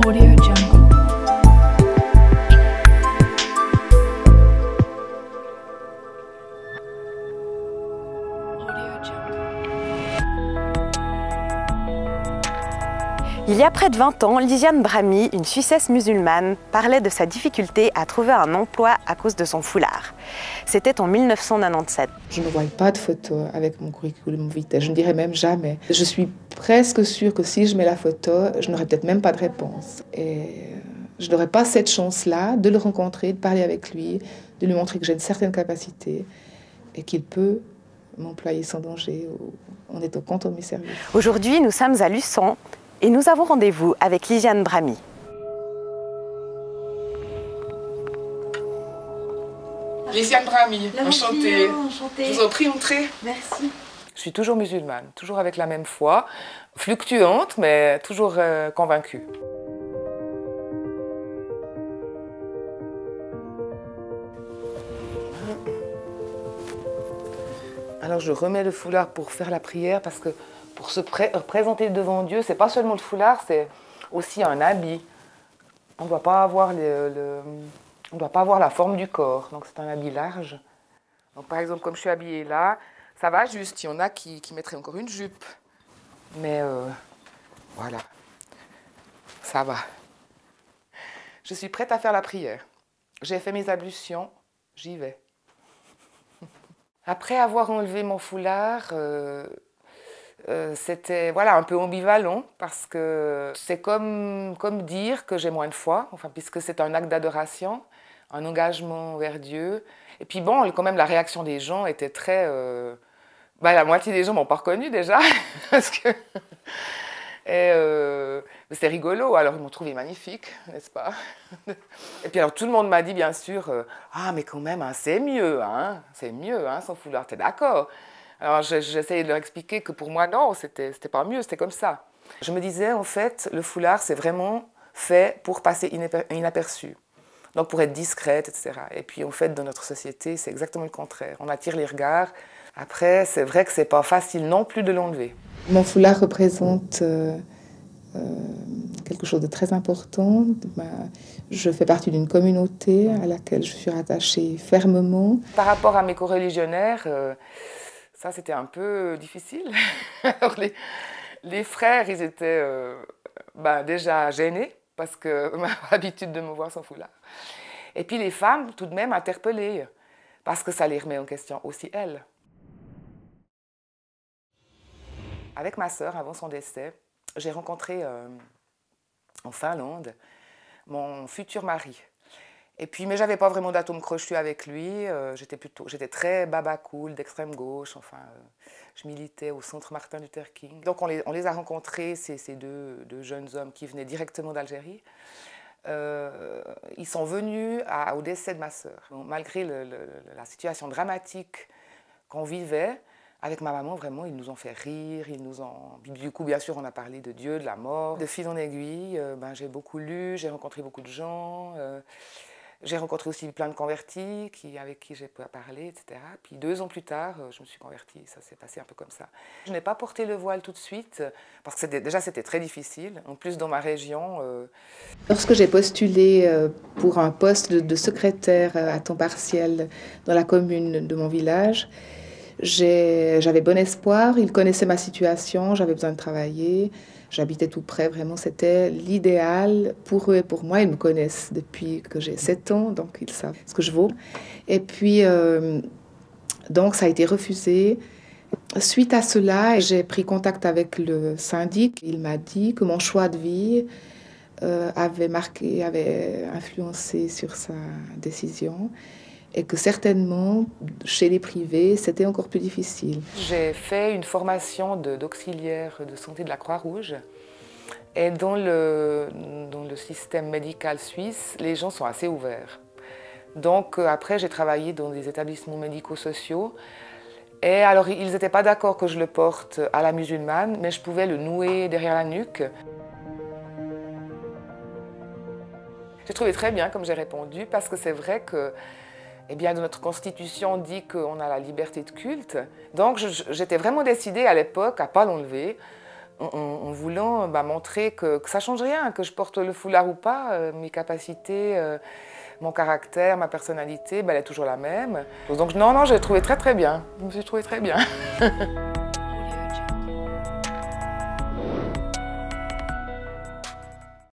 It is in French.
Audio Jungle. Il y a près de 20 ans, Lisiane Brahmi, une Suissesse musulmane, parlait de sa difficulté à trouver un emploi à cause de son foulard. C'était en 1997. Je ne vois pas de photo avec mon curriculum vitae, je ne dirais même jamais. Je suis presque sûre que si je mets la photo, je n'aurai peut-être même pas de réponse. Et je n'aurai pas cette chance-là de le rencontrer, de parler avec lui, de lui montrer que j'ai une certaine capacité et qu'il peut m'employer sans danger en étant contre mes services. Aujourd'hui, nous sommes à Luçon et nous avons rendez-vous avec Lisiane Brahmi. Lisiane Brahmi, enchantée. Enchantée. Je vous en prie, entrez. Merci. Je suis toujours musulmane, toujours avec la même foi, fluctuante, mais toujours convaincue. Alors je remets le foulard pour faire la prière parce que pour se présenter devant Dieu, c'est pas seulement le foulard, c'est aussi un habit. On ne doit pas avoir on doit pas avoir la forme du corps, donc c'est un habit large. Donc par exemple, comme je suis habillée là, ça va juste. Il y en a qui mettraient encore une jupe, mais voilà, ça va. Je suis prête à faire la prière. J'ai fait mes ablutions, j'y vais. Après avoir enlevé mon foulard, c'était voilà, un peu ambivalent parce que c'est comme dire que j'ai moins de foi, enfin, puisque c'est un acte d'adoration, un engagement vers Dieu. Et puis bon, quand même, la réaction des gens était très... la moitié des gens ne m'ont pas reconnue déjà. Parce que... c'est rigolo, alors ils m'ont trouvé magnifique, n'est-ce pas? Et puis alors tout le monde m'a dit bien sûr, ah mais quand même, hein, c'est mieux sans foulard, t'es d'accord? Alors j'essayais de leur expliquer que pour moi, non, c'était pas mieux, c'était comme ça. Je me disais, en fait, le foulard, c'est vraiment fait pour passer inaperçu. Donc pour être discrète, etc. Et puis en fait, dans notre société, c'est exactement le contraire. On attire les regards. Après, c'est vrai que c'est pas facile non plus de l'enlever. Mon foulard représente quelque chose de très important. Je fais partie d'une communauté à laquelle je suis rattachée fermement. Par rapport à mes coreligionnaires, ça c'était un peu difficile. Alors, les frères, ils étaient déjà gênés parce que ma habitude de me voir sans foulard. Et puis les femmes, tout de même, interpellées parce que ça les remet en question aussi, elles. Avec ma sœur, avant son décès, j'ai rencontré en Finlande mon futur mari. Et puis, mais j'avais pas vraiment d'atome crochu avec lui. J'étais très baba cool, d'extrême gauche. Enfin, je militais au Centre Martin Luther King. Donc, on les a rencontrés, ces deux jeunes hommes qui venaient directement d'Algérie. Ils sont venus au décès de ma sœur. Bon, malgré la situation dramatique qu'on vivait, avec ma maman, vraiment, ils nous ont fait rire, Du coup, bien sûr, on a parlé de Dieu, de la mort. De fil en aiguille, j'ai beaucoup lu, j'ai rencontré beaucoup de gens. J'ai rencontré aussi plein de convertis avec qui j'ai pu parler, etc. Puis 2 ans plus tard, je me suis convertie, ça s'est passé un peu comme ça. Je n'ai pas porté le voile tout de suite, parce que déjà c'était très difficile. En plus, dans ma région... Lorsque j'ai postulé pour un poste de secrétaire à temps partiel dans la commune de mon village, j'avais bon espoir, ils connaissaient ma situation, j'avais besoin de travailler, j'habitais tout près, vraiment c'était l'idéal pour eux et pour moi. Ils me connaissent depuis que j'ai 7 ans, donc ils savent ce que je vaux. Et puis, donc ça a été refusé. Suite à cela, j'ai pris contact avec le syndic. Il m'a dit que mon choix de vie avait influencé sur sa décision. Et que certainement, chez les privés, c'était encore plus difficile. J'ai fait une formation d'auxiliaire de santé de la Croix-Rouge. Et dans le système médical suisse, les gens sont assez ouverts. Donc après, j'ai travaillé dans des établissements médico-sociaux. Et alors, ils n'étaient pas d'accord que je le porte à la musulmane, mais je pouvais le nouer derrière la nuque. J'ai trouvé très bien comme j'ai répondu, parce que c'est vrai que eh bien, notre constitution dit qu'on a la liberté de culte. Donc, j'étais vraiment décidée à l'époque à ne pas l'enlever, en voulant montrer que ça ne change rien, que je porte le foulard ou pas, mes capacités, mon caractère, ma personnalité, elle est toujours la même. Donc non, j'ai trouvé très très bien, je me suis trouvée très bien.